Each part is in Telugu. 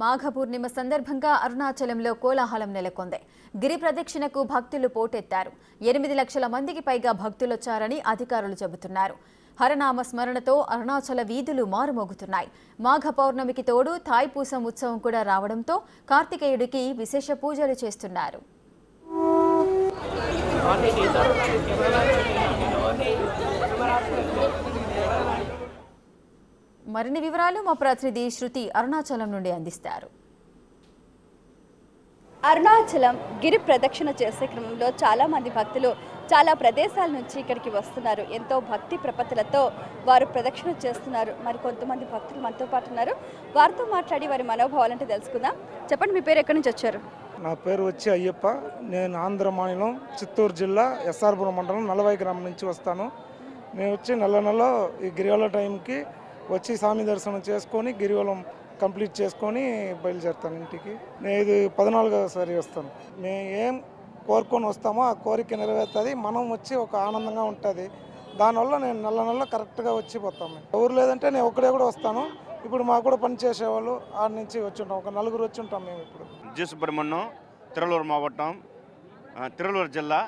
మాఘ పూర్ణిమ సందర్భంగా అరుణాచలంలో కోలాహలం నెలకొంది. గిరి ప్రదక్షిణకు భక్తులు పోటెత్తారు. 8 లక్షల మందికి పైగా భక్తులొచ్చారని అధికారులు చెబుతున్నారు. హరనామ స్మరణతో అరుణాచల వీధులు మారుమోగుతున్నాయి. మాఘ పౌర్ణమికి తోడు థాయిపూసం ఉత్సవం కూడా రావడంతో కార్తికేయుడికి విశేష పూజలు చేస్తున్నారు. మరిన్ని వివరాలు మా ప్రతినిధి శృతి అరుణాచలం నుండి అందిస్తారు. అరుణాచలం గిరి ప్రదక్షిణ చేసే క్రమంలో చాలా మంది భక్తులు చాలా ప్రదేశాల నుంచి ఇక్కడికి వస్తున్నారు. ఎంతో భక్తి ప్రపత్తులతో వారు ప్రదక్షిణ చేస్తున్నారు. మరి కొంతమంది భక్తులు మనతో పాటు ఉన్నారు. వారితో మాట్లాడి వారి మనోభావాలంటే తెలుసుకుందాం. చెప్పండి, మీ పేరు ఎక్కడి నుంచి వచ్చారు? నా పేరు వచ్చి అయ్యప్ప. నేను ఆంధ్ర మాநிలం చిత్తూరు జిల్లా ఎస్ఆర్పురం మండలం నలవాయి గ్రామం నుంచి వస్తాను. నేను వచ్చి నెల ఈ గిరివల టైంకి వచ్చి స్వామి దర్శనం చేసుకొని గిరివలం కంప్లీట్ చేసుకొని బయలుదేరుతాను ఇంటికి. నేను ఇది 14వ వస్తాను. మేము ఏం కోరుకొని వస్తామో ఆ కోరిక నెరవేరుతుంది. మనం వచ్చి ఒక ఆనందంగా ఉంటుంది. దానివల్ల నేను నెల కరెక్ట్గా వచ్చిపోతాము. ఎవరు లేదంటే నేను ఒక్కడే కూడా వస్తాను. ఇప్పుడు మాకు కూడా పని చేసేవాళ్ళు ఆడ నుంచి వచ్చి ఉంటాం. ఒక 4 వచ్చి ఉంటాం మేము. ఇప్పుడు జి సుబ్రహ్మణ్యం, తిరువూరు మావట్టం, తిరువూరు జిల్లా,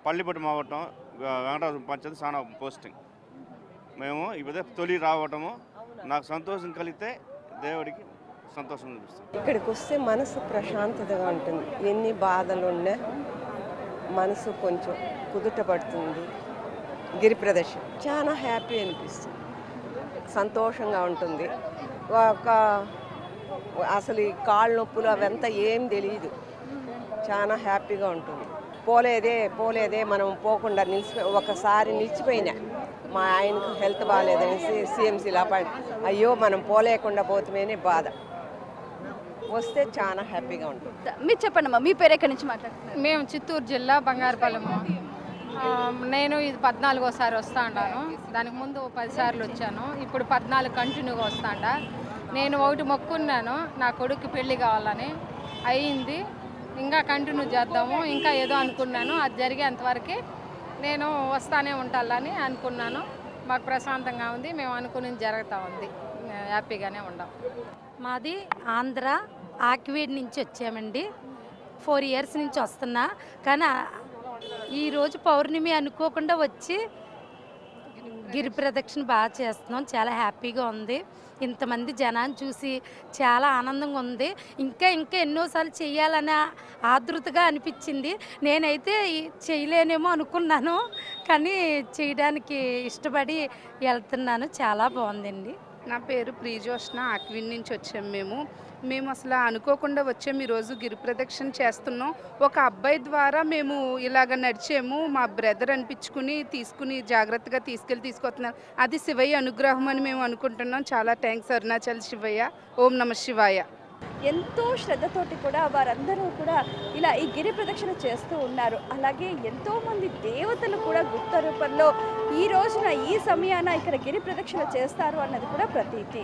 పల్లిపట్టి మావట్టం, వెంకటేశ్వర పంచాయతీ సానా పోస్టింగ్. మేము ఇదే తొలి రావటము నాకు సంతోషం కలిగితే దేవుడికి సంతోషం చూపిస్తాం. ఇక్కడికి వస్తే మనసు ప్రశాంతతగా ఉంటుంది. ఎన్ని బాధలు ఉన్నా మనసు కొంచెం కుదుట పడుతుంది. గిరి ప్రదర్శన చాలా హ్యాపీ అనిపిస్తుంది, సంతోషంగా ఉంటుంది. అసలు ఈ కాళ్ళ నొప్పులు అవంతా ఏం తెలియదు, చాలా హ్యాపీగా ఉంటుంది. పోలేదే మనం పోకుండా ఒకసారి నిలిచిపోయినా. మా ఆయనకు హెల్త్ బాగాలేదనేసి సిఎంసీలా అయ్యో మనం పోలేకుండా పోతామని బాధ. వస్తే చాలా హ్యాపీగా ఉంటుంది. మీరు చెప్పండి అమ్మా, మీ పేరు ఎక్కడి నుంచి మాట్లాడుతున్నారు? మేము చిత్తూరు జిల్లా బంగారుపాలెం. నేను ఇది 14వసారి వస్తూ ఉంటాను. దానికి ముందు 10 సార్లు వచ్చాను. ఇప్పుడు 14 కంటిన్యూగా వస్తాంట. నేను ఒకటి మొక్కున్నాను, నా కొడుకు పెళ్లి కావాలని. అయింది. ఇంకా కంటిన్యూ చేద్దాము. ఇంకా ఏదో అనుకున్నాను, అది జరిగేంతవరకు నేను వస్తానే ఉంటాలని అనుకున్నాను. మాకు ప్రశాంతంగా ఉంది. మేము అనుకున్నది జరుగుతూ ఉంది. హ్యాపీగానే ఉండాం. మాది ఆంధ్ర ఆకివీడ్ నుంచి వచ్చామండి. 4 ఇయర్స్ నుంచి వస్తున్నా. కానీ ఈరోజు పౌర్ణమి అనుకోకుండా వచ్చి గిరి ప్రదక్షిణ బాగా చేస్తున్నాం. చాలా హ్యాపీగా ఉంది. ఇంతమంది జనాన్ని చూసి చాలా ఆనందంగా ఉంది. ఇంకా ఎన్నోసార్లు చేయాలనే ఆతృతగా అనిపించింది. నేనైతే చేయలేనేమో అనుకున్నాను, కానీ చేయడానికి ఇష్టపడి వెళ్తున్నాను. చాలా బాగుందండి. నా పేరు ప్రియజోష్ణ, ఆక్విన్ నుంచి వచ్చాము. మేము అసలు అనుకోకుండా వచ్చాము. ఈరోజు గిరి ప్రదక్షిణ చేస్తున్నాం. ఒక అబ్బాయి ద్వారా మేము ఇలాగ నడిచాము. మా బ్రదర్ అనిపించుకుని తీసుకుని జాగ్రత్తగా తీసుకొస్తున్నారు. అది శివయ్య అనుగ్రహం అని మేము అనుకుంటున్నాం. చాలా థ్యాంక్స్ అరుణాచల్ శివయ్య. ఓం నమ శివాయ. ఎంతో శ్రద్ధతోటి కూడా వారందరూ కూడా ఇలా ఈ గిరి ప్రదక్షిణ చేస్తూ ఉన్నారు. అలాగే ఎంతోమంది దేవతలు కూడా గుప్త రూపంలో ఈ రోజున ఈ సమయాన ఇక్కడ గిరి ప్రదక్షిణ చేస్తారు అన్నది కూడా ప్రతీతి.